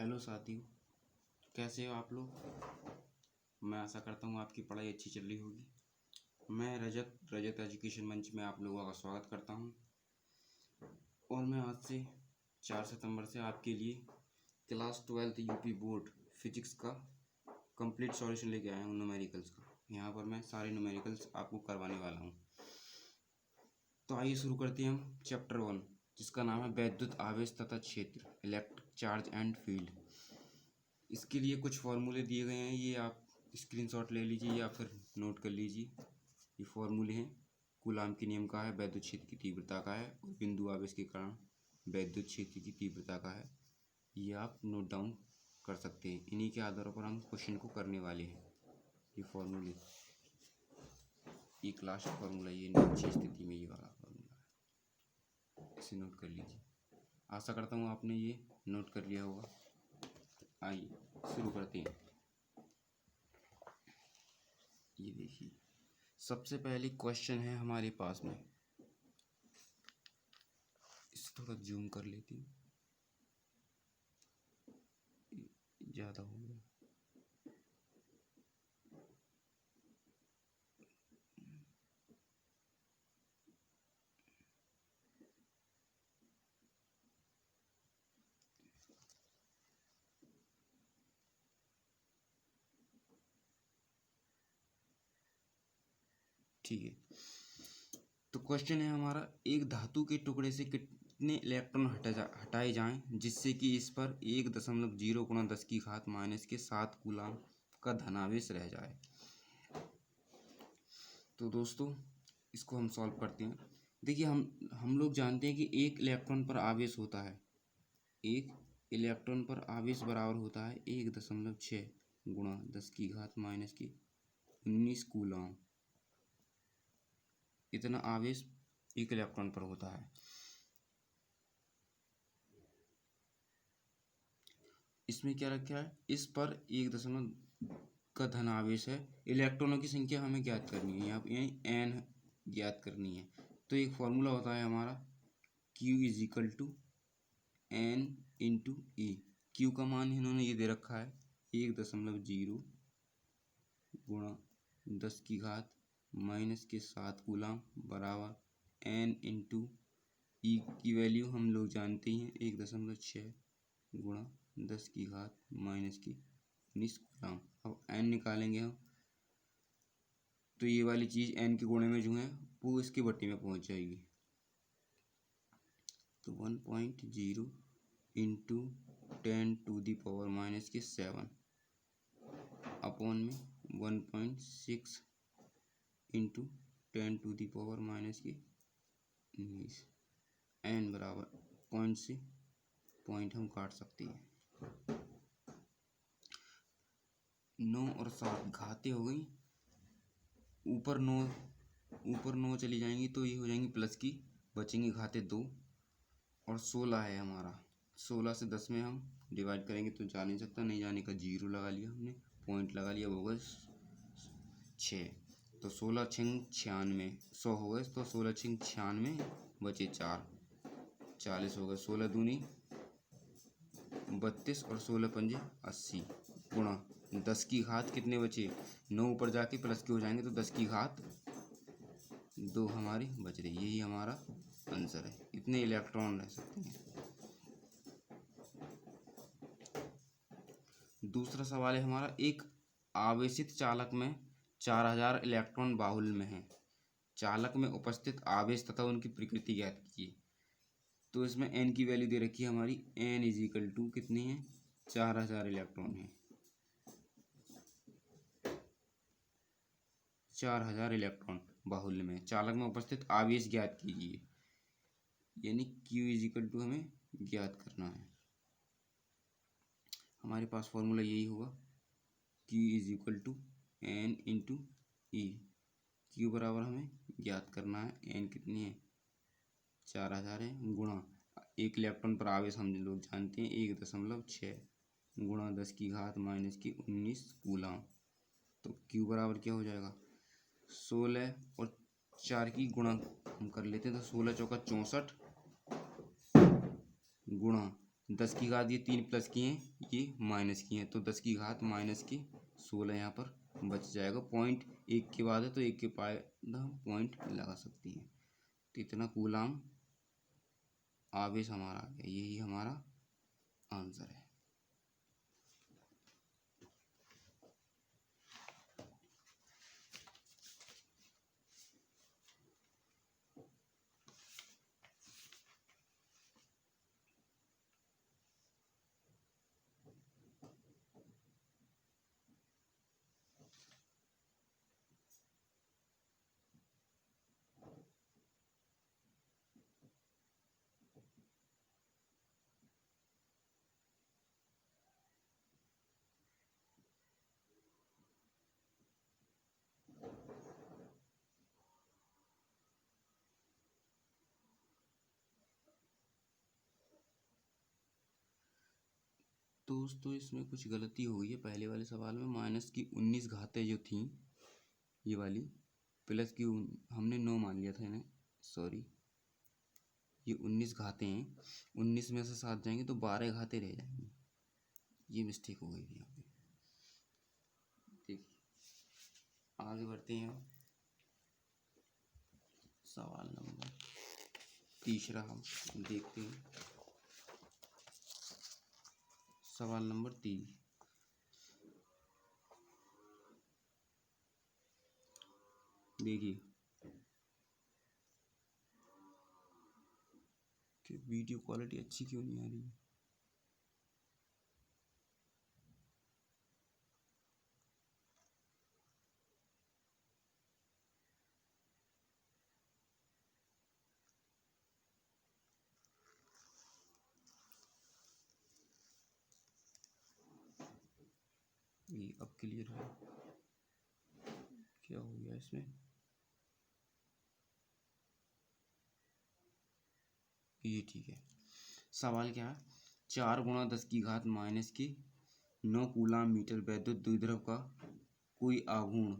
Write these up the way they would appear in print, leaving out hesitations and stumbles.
Hello साथियों, कैसे हो आप लोग। मैं आशा करता हूँ आपकी पढ़ाई अच्छी चल रही होगी। मैं रजत एजुकेशन मंच में आप लोगों का स्वागत करता हूँ और मैं आज से 4 सितंबर से आपके लिए क्लास 12 यूपी बोर्ड फिजिक्स का कंप्लीट सॉल्यूशन लेके आया हूँ न्यूमेरिकल्स का। यहाँ पर मैं सारे न्यूमेरिकल्स आपको करवाने वाला हूँ। तो आइए शुरू करते हैं हम चैप्टर 1, जिसका नाम है वैद्युत आवेश तथा क्षेत्र, इलेक्ट्रिक चार्ज एंड फील्ड। इसके लिए कुछ फॉर्मूले दिए गए हैं, ये आप स्क्रीनशॉट ले लीजिए या फिर नोट कर लीजिए। ये फॉर्मूले हैं। कूलाम के नियम का है, वैद्युत क्षेत्र की तीव्रता का है, और बिंदु आवेश के कारण वैद्युत क्षेत्र की तीव्रता का है। ये आप नोट डाउन कर सकते हैं। इन्हीं के आधार पर हम क्वेश्चन को करने वाले हैं। ये फॉर्मूले, ये क्लास फॉर्मूला, ये नीचे स्थिति में ये वाला फॉर्मूला है, इसे नोट कर लीजिए। आशा करता हूँ आपने ये नोट कर लिया होगा। आइए शुरू करते हैं। ये देखिए, सबसे पहले क्वेश्चन है हमारे पास में, इसे थोड़ा जूम कर लेती हूँ, ज़्यादा हो गया। ठीक है, तो क्वेश्चन है हमारा, एक धातु के टुकड़े से कितने इलेक्ट्रॉन हटाए जाएं जिससे कि इस पर 1.0 × 10⁻⁻⁷ कूलाम का धनावेश रह जाए। तो दोस्तों इसको हम सॉल्व करते हैं। देखिए, हम लोग जानते हैं कि एक इलेक्ट्रॉन पर आवेश होता है, एक इलेक्ट्रॉन पर आवेश बराबर होता है 1.6 × 10⁻⁻19 कूलाम। इतना आवेश एक इलेक्ट्रॉन पर होता है। इसमें क्या रखा है, इस पर 1 का धन आवेश है। इलेक्ट्रॉनों की संख्या हमें ज्ञात करनी है, यहाँ पे एन ज्ञात करनी है। तो एक फॉर्मूला होता है हमारा Q = N × E। Q का मान इन्होंने ये दे रखा है 1.0 × 10⁻⁻⁷ कूलाम बराबर N × E की वैल्यू हम लोग जानते हैं 1.6 × 10⁻⁻19 कूलाम। अब N निकालेंगे हम, तो ये वाली चीज़ N के गुणे में जो है वो इसके बट्टे में पहुंच जाएगी। तो 1.0 × 10⁻⁻⁷ अपॉन में 1.6 × 10⁻⁻⁹ N बराबर पॉइंट से पॉइंट हम काट सकते हैं। 9 और 7 घाते हो गई, ऊपर 9 चली जाएंगी तो ये हो जाएंगी प्लस की, बचेंगे घाते 2। और 16 है हमारा, 16 से 10 में हम डिवाइड करेंगे तो जा नहीं सकता, नहीं जाने का 0 लगा लिया हमने, पॉइंट लगा लिया, हो गए 6। तो 16 × 96 100 हो गए, तो 16 × 96 बचे 4, 40 हो गए। 16 दूनी 32 और 16 पंजे 80 गुणा 10 की घात कितने बचे, 9 ऊपर जाके प्लस के हो जाएंगे तो 10 की घात 2 हमारी बच रही। यही हमारा आंसर है, इतने इलेक्ट्रॉन रह सकते हैं। दूसरा सवाल है हमारा, एक आवेशित चालक में 4000 इलेक्ट्रॉन बाहुल्य में है। चालक में उपस्थित आवेश तथा उनकी प्रकृति ज्ञात कीजिए। तो इसमें n की वैल्यू दे रखी है हमारी, n = कितनी है, 4000 इलेक्ट्रॉन है। 4000 इलेक्ट्रॉन बाहुल्य में, चालक में उपस्थित आवेश ज्ञात कीजिए, यानी Q = हमें ज्ञात करना है। हमारे पास फॉर्मूला यही होगा, Q = N × E। Q बराबर हमें ज्ञात करना है, N कितनी है, 4000 है, गुणा एक इलेक्ट्रॉन पर आवेश हम लोग जानते हैं 1.6 गुणा 10⁻⁻19 कूलाम। तो Q बराबर क्या हो जाएगा, 16 और 4 की गुणा हम कर लेते हैं, तो 16 × 4 = 64 गुणा 10 की घात ये 3 प्लस की हैं, ये माइनस की हैं, तो 10 की घात माइनस की 16 यहाँ पर बच जाएगा। पॉइंट एक के बाद है तो एक के बाद हम पॉइंट लगा सकती हैं। तो इतना कूलाम आवेश हमारा आ गया, यही हमारा आंसर है। दोस्तों इसमें कुछ गलती हो गई है। पहले वाले सवाल में माइनस की 19 घातें जो थी ये वाली, प्लस की हमने 9 मान लिया था इन्हें, सॉरी ये 19 घातें हैं, 19 में से 7 जाएंगे तो 12 घातें रह जाएंगी, ये मिस्टेक हो गई थी यहाँ पे। देखिए आगे बढ़ते हैं हम सवाल नंबर तीसरा हम देखते हैं। सवाल नंबर 3, देखिए कि वीडियो क्वालिटी अच्छी क्यों नहीं आ रही है। ये अब क्लियर है, क्या हो गया इसमें, ये ठीक है। सवाल क्या है, 4 गुणा 10 की घात माइनस की 9 कूलाम मीटर वैद्युत द्विध्रुव का कोई आघूर्ण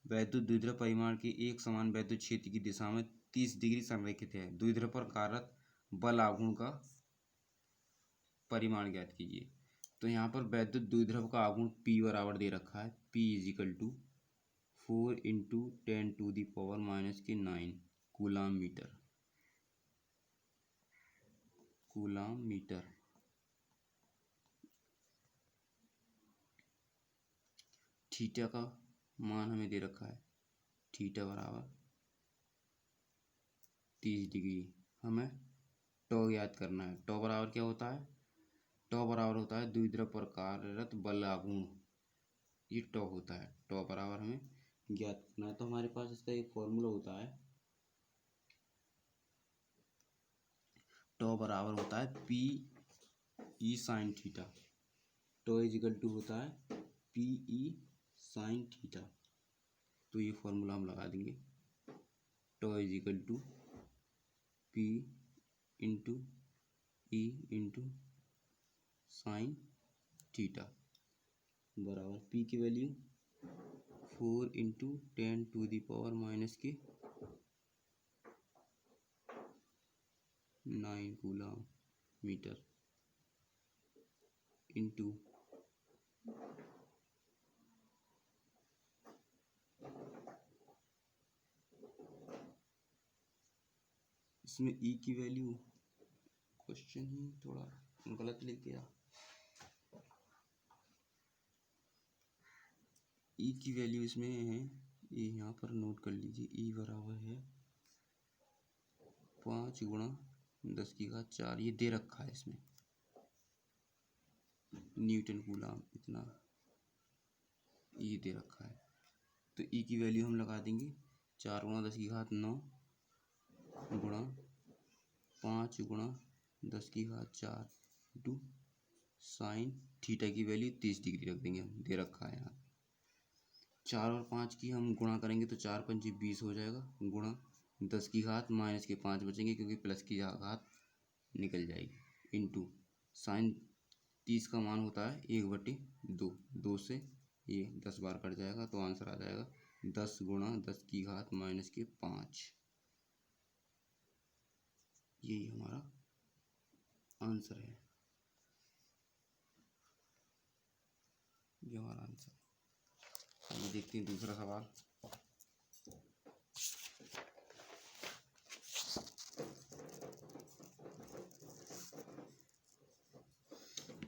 वैद्युत द्विध्रुव परिमाण के एक समान वैद्युत क्षेत्र की दिशा में 30 डिग्री संरेखित है। द्विध्रुव पर कार्यरत बल आघूर्ण का परिमाण ज्ञात कीजिए। तो यहाँ पर वैद्युत द्विध्रुव का आघूर्ण P बराबर दे रखा है, P is equal to 4 into 10⁻⁹ coulomb metre. Theta का मान हमें दे रखा है, थीटा बराबर 30 डिग्री। हमें टॉ याद करना है। टॉ बराबर क्या होता है, टॉ बराबर होता है द्विध्रुव पर कार्यरत बल आघूर्ण, ये टॉ होता है। टॉ बराबर हमें ज्ञात करना है। तो हमारे पास इसका एक फॉर्मूला होता है, टॉ बराबर होता है P E sine theta. Tau is equal to होता है पी ई साइन थीटा। तो ये फॉर्मूला हम लगा देंगे, tau is equal to P into E into sine theta बराबर पी की value 4 into 10⁻⁹ coulomb metre into इसमें ई की वैल्यू, क्वेश्चन ही थोड़ा गलत लिख दिया, ई की वैल्यू इसमें है, ये यहाँ पर नोट कर लीजिए, ई बराबर है 5 गुणा 10 की घात 4, ये दे रखा है इसमें न्यूटन कूलाम, इतना ये दे रखा है। तो ई की वैल्यू हम लगा देंगे 4 गुणा 10 की घात 9 गुणा 5 गुणा 10 की घात 4 इंटू साइन थीटा की वैल्यू 30 डिग्री रख देंगे, हम दे रखा है यहाँ। 4 और 5 की हम गुणा करेंगे तो 4 पंचे 20 हो जाएगा, गुणा 10 की घात माइनस के 5 बचेंगे क्योंकि प्लस की घात निकल जाएगी, इंटू साइन 30 का मान होता है 1/2, 2 से ये 10 बार कट जाएगा तो आंसर आ जाएगा 10 गुणा 10 की घात माइनस के 5। यही हमारा आंसर है। ये हमारा आंसर। ये देखते हैं दूसरा सवाल।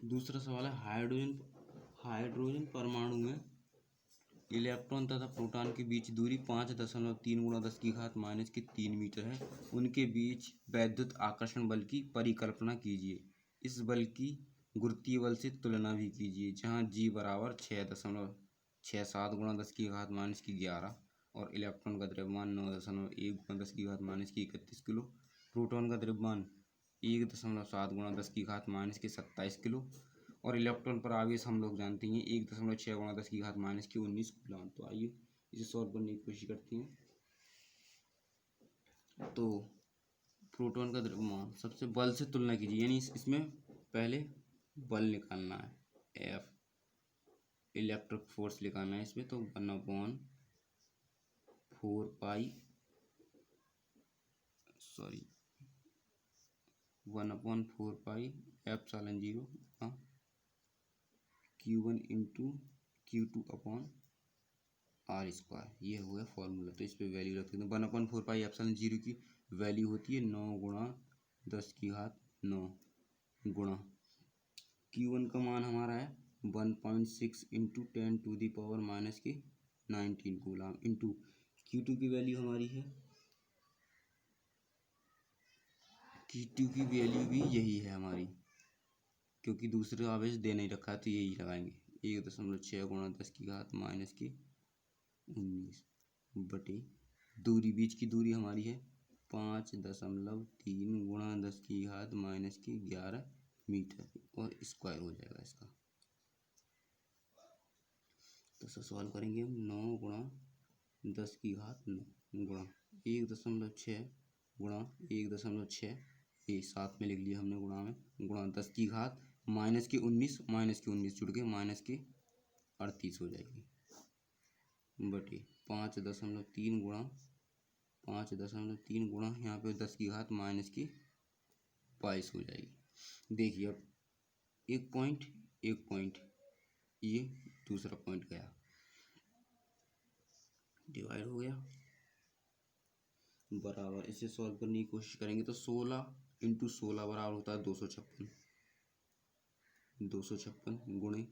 दूसरा सवाल है हाइड्रोजन परमाणु में इलेक्ट्रॉन तथा प्रोटॉन के बीच दूरी 5.3 गुणा 10⁻³ मीटर है। उनके बीच वैद्युत आकर्षण बल की परिकल्पना कीजिए। इस बल की गुरुत्वीय बल से तुलना भी कीजिए, जहाँ G बराबर 6.67 गुणा 10⁻11 और इलेक्ट्रॉन का द्रव्यमान 9.1 गुणा 10⁻31 किलो, प्रोटॉन का द्रव्यमान 1.7 गुणा 10⁻27 किलो और इलेक्ट्रॉन पर आवेश हम लोग जानते हैं 1.6 गुणा 10⁻19 कूलम। तो आइए इसे सॉल्व करने की कोशिश करते हैं। तो प्रोटॉन का द्रव्यमान सबसे बल से तुलना कीजिए, यानी इसमें पहले बल निकालना है, F इलेक्ट्रिक फोर्स निकालना है इसमें। तो 1/4 epsilon 0 Q1 into Q2 upon R²। ये हुआ फॉर्मूला। तो इस पे वैल्यू रख देते हैं। 1/4 एप्सिलॉन 0 की वैल्यू होती है 9 गुणा 10⁹ गुणा Q1 का मान हमारा है 1.6 इंटू 10⁻⁻19 कूलम इंटू Q2 की वैल्यू हमारी है, Q2 की वैल्यू भी यही है हमारी, क्योंकि दूसरे आवेश दे नहीं रखा है तो यही लगाएंगे। 1.6 गुणा 10⁻19 बटे दूरी, बीच की दूरी हमारी है 5.3 गुणा 10⁻11 मीटर और स्क्वायर हो जाएगा इसका। तो सवाल करेंगे हम 9 गुणा 10⁹ गुणा 1.6 गुणा 1.6, ये साथ में लिख लिया हमने गुणा में, गुणा 10⁻⁻19 जुड़ के -38 हो जाएगी बटे 5.3 गुणा 5.3 गुणा यहाँ पे 10⁻⁻22 हो जाएगी। देखिए अब एक पॉइंट ये दूसरा पॉइंट गया, डिवाइड हो गया, बराबर। इसे सॉल्व करने की कोशिश करेंगे तो 16 इंटू 16 बराबर होता है 256 गुणे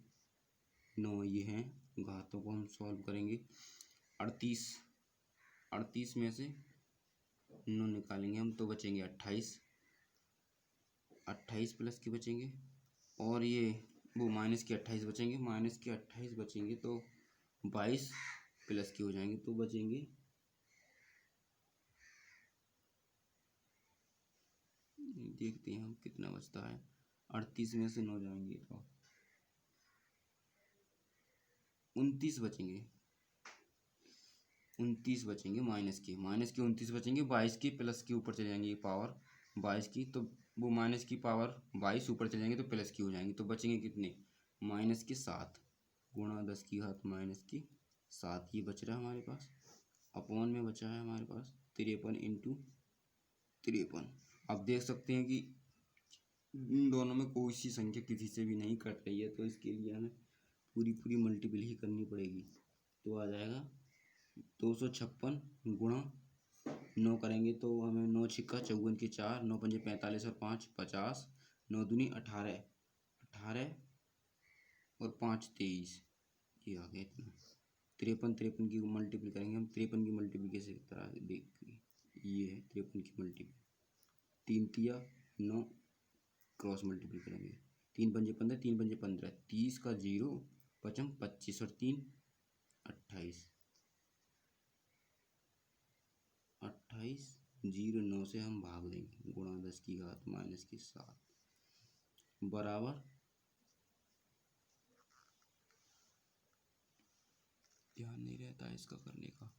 9, ये हैं घातों को हम सॉल्व करेंगे। 38 में से 9 निकालेंगे हम तो बचेंगे 28 प्लस के बचेंगे, और ये वो माइनस के 28 बचेंगे, तो 22 प्लस के हो जाएंगे तो बचेंगे, देखते हैं हम कितना बचता है। 38 में से 9 जाएंगे तो 29 बचेंगे माइनस के 29 बचेंगे, 22 के प्लस के ऊपर चले जाएंगे पावर 22 की, तो वो माइनस की पावर 22 ऊपर चले जाएंगे तो प्लस की हो जाएंगी, तो बचेंगे कितने -7 गुणा 10⁻⁷ ये बच रहा है हमारे पास। अपॉन में बचा है हमारे पास 53 इंटू 53। आप देख सकते हैं कि इन दोनों में कोई सी संख्या किसी से भी नहीं कट रही है, तो इसके लिए हमें पूरी मल्टीपल ही करनी पड़ेगी। तो आ जाएगा 256 गुणा 9 करेंगे तो हमें 9 छिक्का 54 के 4, 9 पंजे 45 और 5 50, 9 दूनी 18 और 5 23, ये आ गया इतना। 53 की मल्टीपल करेंगे हम, 53 की मल्टीप्लिकेशन की तरह देख, ये है 53 की मल्टीपल, 3 तिया 9 क्रॉस मल्टीपल करेंगे, 3 पंजे 15, 3 पंजे 15, 30 का 0 पचम 25 और 3 28, 0 9 से हम भाग देंगे, गुणा 10⁻⁻7 बराबर, ध्यान नहीं रहता है इसका करने का,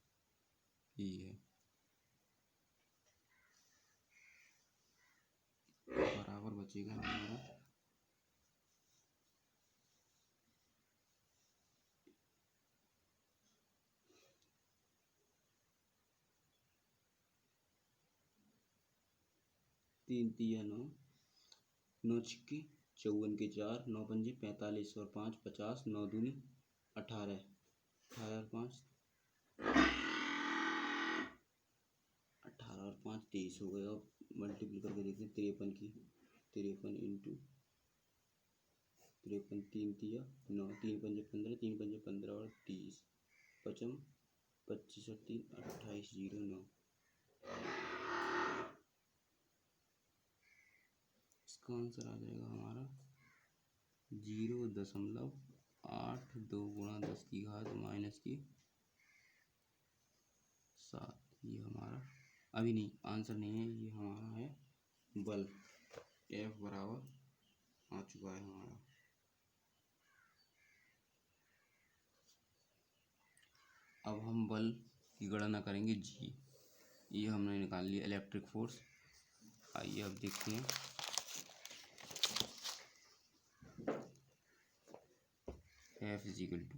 ये है बराबर बचेगा हमारा 3 तिया 9, 9 छिक्के 54 के 4, 9 पंजे 45 और 5 50, 9 दूनी 18, 18 और 5, 18 और 5 23 हो गए। अब मल्टीपल करके देखते हैं 53 की, 53 इंटू 53, 3 तिया 9, 3 पंजे 15, 3 पंजे 15 और 30, पचम 25 और 3 28, 09। इसका आंसर आ जाएगा हमारा 0.82 गुणा 10 की घात माइनस की 7। ये हमारा अभी नहीं, आंसर नहीं है, ये हमारा है बल। F बराबर आ चुका है हमारा। अब हम बल की गणना करेंगे G। ये हमने निकाल लिया इलेक्ट्रिक फोर्स। आइए अब देखते हैं। F is equal to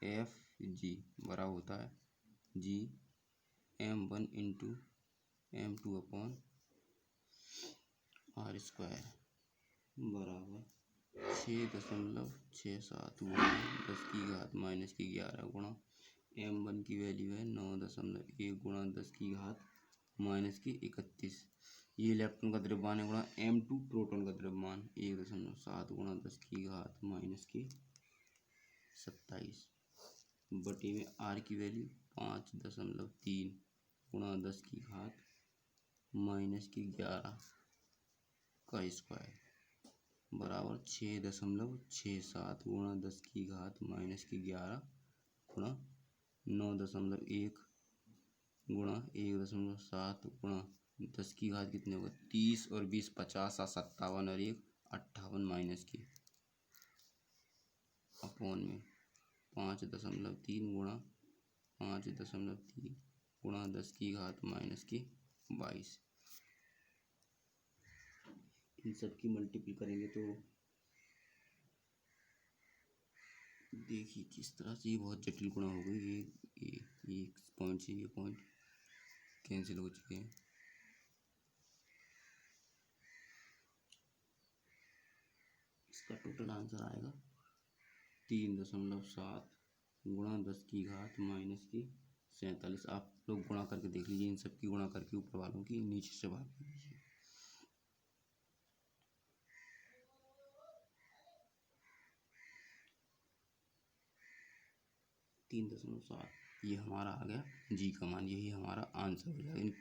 F G बड़ा होता है G M1 into M2 upon R square बराबर 6.67 गुणा 10 की घात माइनस की 11 गुणा M1 की वैल्यू है 9.1 गुणा 10 की घात माइनस की 31। ये इलेक्ट्रॉन का द्रव्यमान है गुणा M2 प्रोटॉन का द्रव्यमान 1.7 गुणा 10 की घात माइनस की 27 बटे में R की वैल्यू 5.3 गुणा 10 की घात माइनस की 11 का स्क्वायर बराबर 6.67 गुणा 10 की घात माइनस की 11 गुणा 9.1 गुणा 1.7 गुणा 10 की घात कितने होगा 30 और 20 50 और 57 और 1 58 माइनस की अपॉन में 5.3 गुणा 5.3 गुणा 10 की घात माइनस की 22। इन सब की मल्टीपल करेंगे तो देखिए किस तरह से ये बहुत जटिल गुणा हो गई। ये पॉइंट से ये पॉइंट कैंसिल हो चुके हैं। इसका टोटल आंसर आएगा 3.7 गुणा 10 की घात माइनस की 47। आप लोग गुणा करके देख लीजिए, इन सब की गुणा करके ऊपर वालों की नीचे से भाग दीजिए। 3.7 ये हमारा आ गया जी का मान, यही हमारा आंसर हो जाएगा।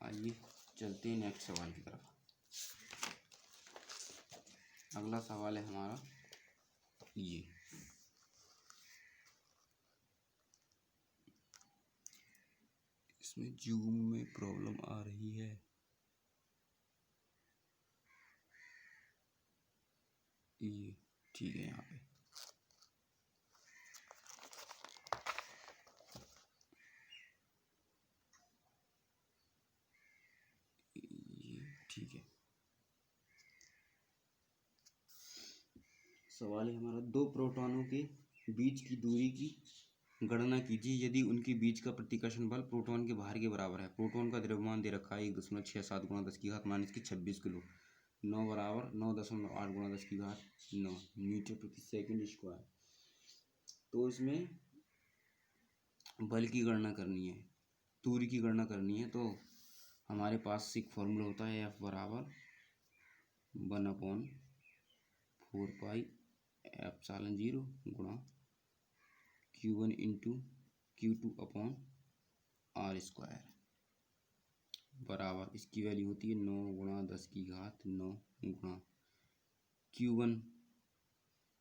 आइए चलते हैं नेक्स्ट सवाल की तरफ। अगला सवाल है हमारा ये, इसमें जूम में प्रॉब्लम आ रही है। ये ठीक है, यहाँ पे ये ठीक है। सवाल है हमारा, दो प्रोटॉनों के बीच की दूरी की गणना कीजिए यदि उनके बीच का प्रतिकर्षण बल प्रोटॉन के भार के बराबर है। प्रोटॉन का द्रव्यमान दे रखा है 1.67 गुणा 10 की घात माइनस की 26 किलो। 9 बराबर 9.8 गुणा 10 की घात 9 मीटर प्रति सेकंड स्क्वायर। तो इसमें बल की गणना करनी है, दूरी की गणना करनी है। तो हमारे पास एक फॉर्मूला होता है F बराबर 1/4πε0 गुणा Q1 into Q2 upon R square बराबर, इसकी वैल्यू होती है 9 गुणा 10 की घात 9 गुणा Q1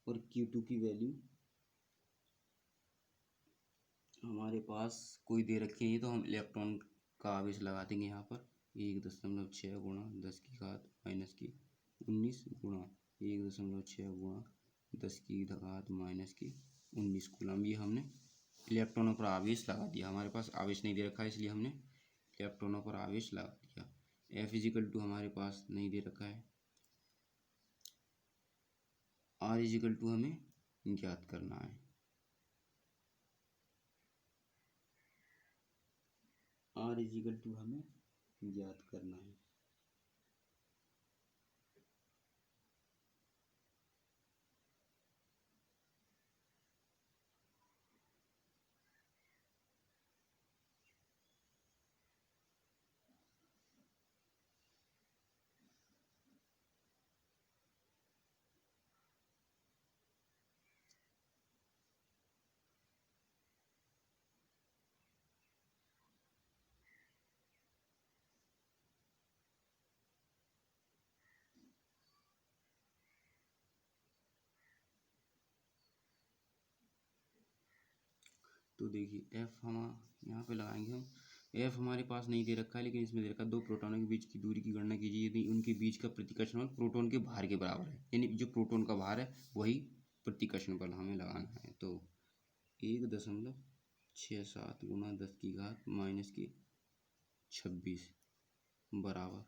और Q2 की वैल्यू हमारे पास कोई दे रखी नहीं, तो हम इलेक्ट्रॉन का आवेश लगा देंगे यहाँ पर 1.6 गुणा 10 की घात माइनस की 19 गुणा 1.6 गुणा 10 की घात माइनस की 19 कूलम। ये हमने इलेक्ट्रॉनों पर आवेश लगा दिया। हमारे पास आवेश नहीं दे रखा है, इसलिए हमने इलेक्ट्रॉनों पर आवेश लगा दिया। F इजिकल टू हमारे पास नहीं दे रखा है, R इजिकल टू हमें ज्ञात करना है। R इजिकल टू हमें ज्ञात करना है। तो देखिए एफ हम यहाँ पे लगाएंगे हम। एफ हमारे पास नहीं दे रखा है, लेकिन इसमें दे रखा है दो प्रोटॉनों के बीच की दूरी की गणना कीजिए यदि उनके बीच का प्रतिकर्षण बल प्रोटॉन के भार के बराबर है, यानी जो प्रोटॉन का भार है वही प्रतिकर्षण बल हमें लगाना है। तो 1.67 गुणा 10 की घात -26 बराबर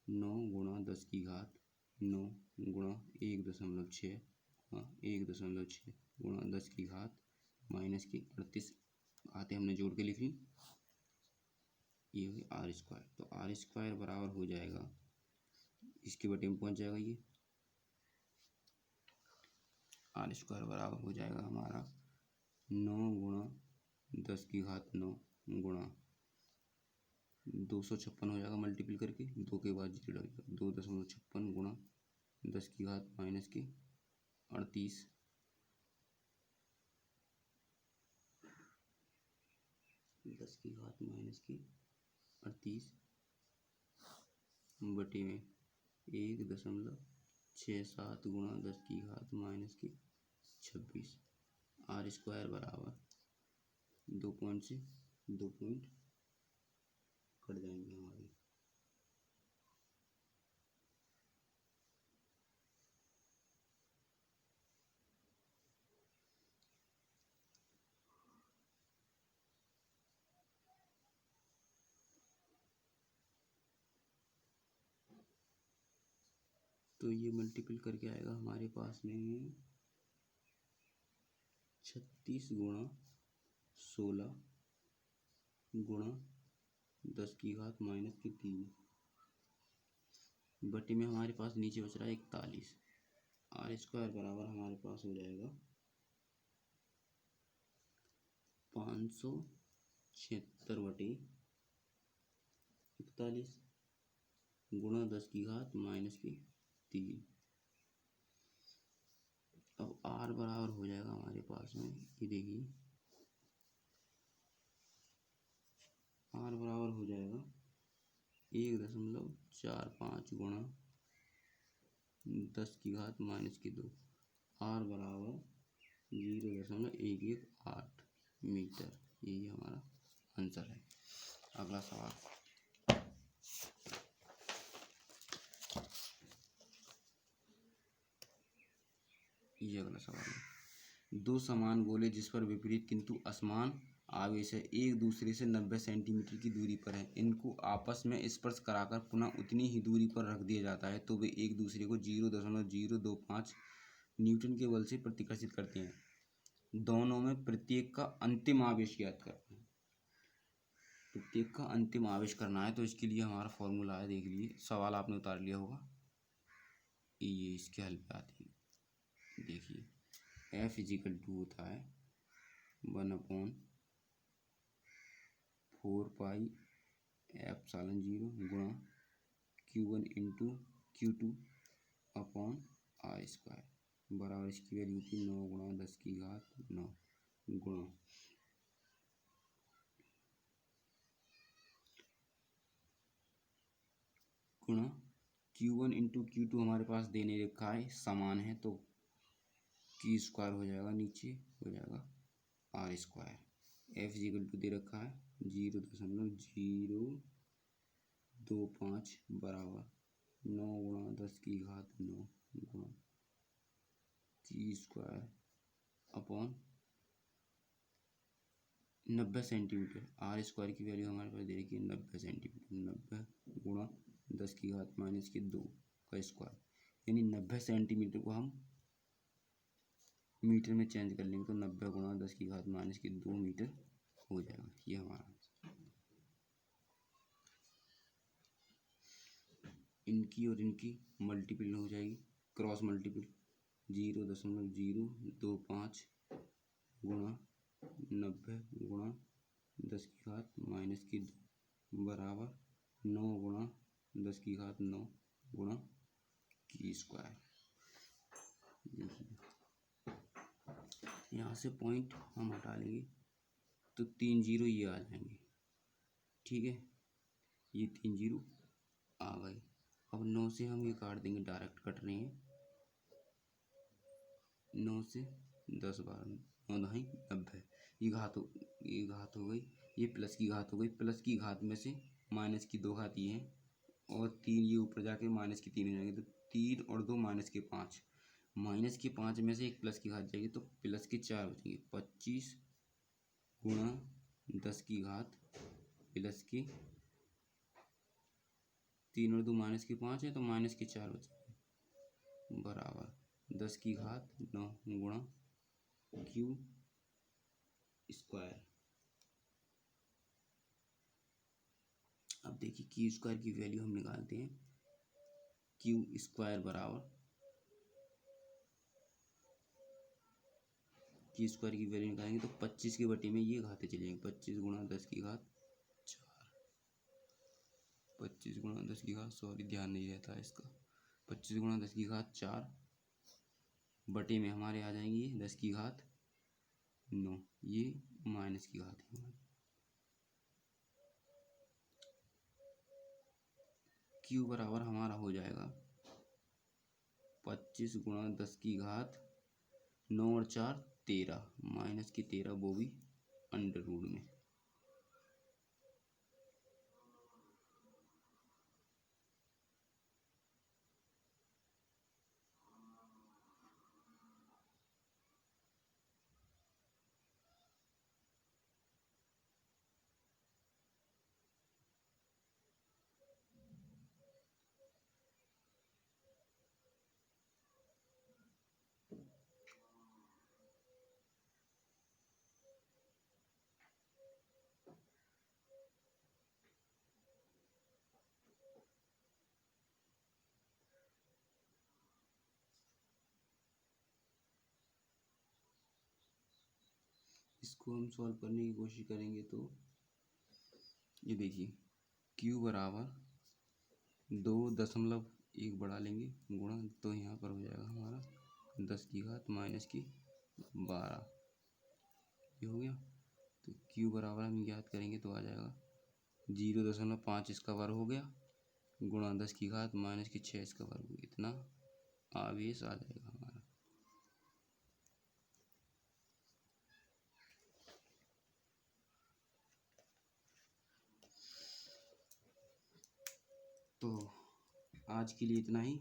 9 गुणा 10 की घात 9 गुणा 1.6 1.6 गुणा 10 की घात -38 घातें हमने जोड़ के लिख ली। ये हो गया आर स्क्वायर। तो आर स्क्वायर बराबर हो जाएगा, इसके बटे में पहुंच जाएगा, ये आर स्क्वायर बराबर हो जाएगा हमारा 9 गुणा 10 की घात 9 गुणा 256 हो जाएगा मल्टीपल करके, 2 के बाद 0 लग जाएगा, 2.56 गुणा 10 की घात -38 10 की घात -38 बटे में 1.67 गुणा 10 की घात -26 आर स्क्वायर बराबर 2 पॉइंट से 2 पॉइंट कट जाएंगे हमारे। तो ये मल्टीपल करके आएगा हमारे पास में 36 गुणा 16 गुणा 10 की घात -3 बटे में हमारे पास नीचे बच रहा है 41। आर स्क्वायर बराबर हमारे पास हो जाएगा 576 बटे 41 गुणा 10 की घात -3। अब आर बराबर हो जाएगा हमारे पास में, ये देखिए आर बराबर हो जाएगा 1.45 गुणा 10 की घात -2। आर बराबर 0.118 मीटर। यही हमारा आंसर है। अगला सवाल, ये अगला सवाल है। दो समान गोले जिस पर विपरीत किंतु असमान आवेश है एक दूसरे से 90 सेंटीमीटर की दूरी पर है, इनको आपस में स्पर्श कराकर पुनः उतनी ही दूरी पर रख दिया जाता है तो वे एक दूसरे को 0.025 न्यूटन के बल से प्रतिकर्षित करते हैं। दोनों में प्रत्येक का अंतिम आवेश ज्ञात करना है। प्रत्येक का अंतिम आवेश करना है, तो इसके लिए हमारा फॉर्मूला है, देख लीजिए। सवाल आपने उतार लिया होगा, ये इसके हल पे आती है। देखिए F = होता है 1/4πε0 गुणा Q1 × Q2 upon R square बराबर इसकी वैल्यू थी 9 गुणा 10 की घात 9 गुणा Q1 × Q2 हमारे पास देने रखा है, समान है, तो Q स्क्वायर हो जाएगा, नीचे हो जाएगा R स्क्वायर। F = दे रखा है 0.025 बराबर 9 गुणा 10 की घात 9 गुणा Q square upon 90 centimetre. R square की वैल्यू हमारे पास दे रखी है 90 सेंटीमीटर। 90 गुणा 10 की घात -2 का स्क्वायर, यानी 90 सेंटीमीटर को हम मीटर में चेंज कर लेंगे तो 90 गुणा 10 की घात -2 मीटर हो जाएगा। ये हमारा इनकी और इनकी मल्टीपल हो जाएगी, क्रॉस मल्टीपल 0.025 गुणा 90 गुणा 10 की घात -2 बराबर 9 गुणा 10 की घात 9 गुणा Q स्क्वायर। यहाँ से पॉइंट हम हटा लेंगे तो 3 0 ये आ जाएंगे, ठीक है, ये 3 0 आ गए। अब 9 से हम ये काट देंगे, डायरेक्ट कट रहे हैं। 9 से 10 12 9 9 90, ये घात हो गई, ये प्लस की घात हो गई। प्लस की घात में से माइनस की 2 घात ये हैं और 3 ये ऊपर जाके माइनस की 3 हो जाएंगे, तो 3 और 2 माइनस के 5। माइनस के 5 में से एक प्लस की घात जाएगी तो प्लस के 4 हो जाएंगे। 25 गुणा 10 की घात प्लस की 3 और 2 माइनस के 5 है तो माइनस के 4 हो जाएंगे बराबर 10 की घात 9 गुणा क्यू स्क्वायर। अब देखिए क्यू स्क्वायर की वैल्यू हम निकालते हैं। क्यू स्क्वायर बराबर क्यू स्क्वायर की वैल्यू निकालेंगे तो 25 के बटे में ये घाते चलेंगे। 25 गुणा 10 की घात 4, 25 गुणा 10 की घात, सॉरी ध्यान नहीं रहता है इसका। 25 गुणा 10 की घात 4 बटे में हमारे आ जाएंगी 10 की घात 9, ये माइनस की घात है हमारी। क्यू बराबर हमारा हो जाएगा 25 गुणा 10 की घात 9 और 4 13, माइनस की 13, वो भी अंडर रूट में। इसको हम सॉल्व करने की कोशिश करेंगे तो ये देखिए क्यू बराबर 2.1 बढ़ा लेंगे गुणा, तो यहाँ पर हो जाएगा हमारा 10 की घात माइनस की 12, ये हो गया। तो क्यू बराबर हम याद करेंगे तो आ जाएगा 0.5 इसका वर्ग हो गया गुणा 10 की घात माइनस की 6 इसका वर्ग, इतना आवेश आ जाएगा हमारा। तो आज के लिए इतना ही,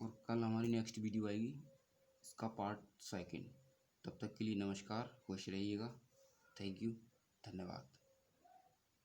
और कल हमारी नेक्स्ट वीडियो आएगी इसका पार्ट 2। तब तक के लिए नमस्कार, खुश रहिएगा। थैंक यू, धन्यवाद।